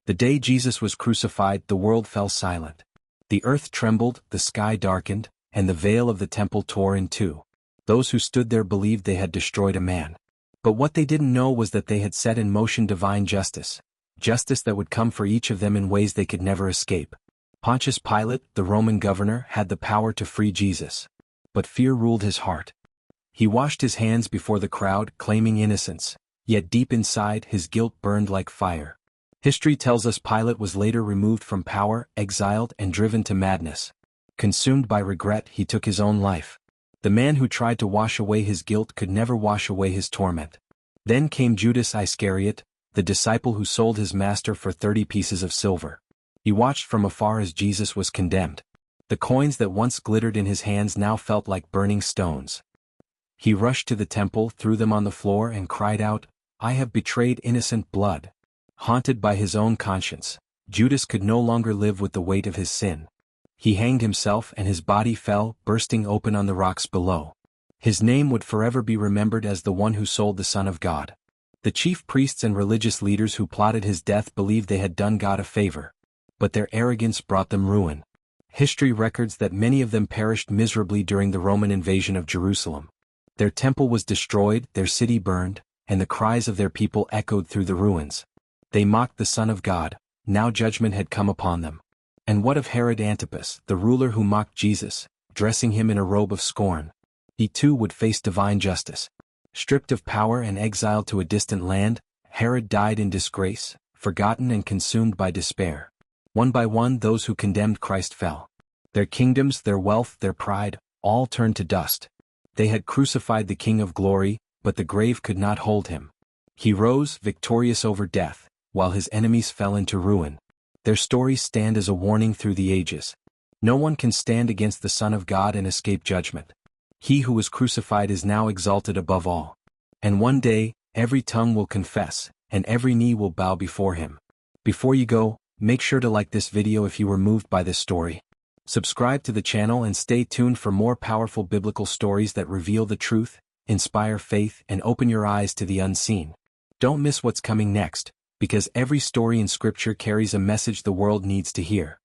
The day Jesus was crucified, the world fell silent. The earth trembled, the sky darkened, and the veil of the temple tore in two. Those who stood there believed they had destroyed a man. But what they didn't know was that they had set in motion divine justice. Justice that would come for each of them in ways they could never escape. Pontius Pilate, the Roman governor, had the power to free Jesus. But fear ruled his heart. He washed his hands before the crowd, claiming innocence, yet deep inside his guilt burned like fire. History tells us Pilate was later removed from power, exiled, and driven to madness. Consumed by regret, he took his own life. The man who tried to wash away his guilt could never wash away his torment. Then came Judas Iscariot, the disciple who sold his master for 30 pieces of silver. He watched from afar as Jesus was condemned. The coins that once glittered in his hands now felt like burning stones. He rushed to the temple, threw them on the floor, and cried out, "I have betrayed innocent blood." Haunted by his own conscience, Judas could no longer live with the weight of his sin. He hanged himself, and his body fell, bursting open on the rocks below. His name would forever be remembered as the one who sold the Son of God. The chief priests and religious leaders who plotted his death believed they had done God a favor. But their arrogance brought them ruin. History records that many of them perished miserably during the Roman invasion of Jerusalem. Their temple was destroyed, their city burned, and the cries of their people echoed through the ruins. They mocked the Son of God. Now judgment had come upon them. And what of Herod Antipas, the ruler who mocked Jesus, dressing him in a robe of scorn? He too would face divine justice. Stripped of power and exiled to a distant land, Herod died in disgrace, forgotten and consumed by despair. One by one, those who condemned Christ fell. Their kingdoms, their wealth, their pride, all turned to dust. They had crucified the King of Glory, but the grave could not hold him. He rose, victorious over death, while his enemies fell into ruin. Their stories stand as a warning through the ages. No one can stand against the Son of God and escape judgment. He who was crucified is now exalted above all. And one day, every tongue will confess, and every knee will bow before him. Before you go, make sure to like this video if you were moved by this story. Subscribe to the channel and stay tuned for more powerful biblical stories that reveal the truth, inspire faith, and open your eyes to the unseen. Don't miss what's coming next, because every story in Scripture carries a message the world needs to hear.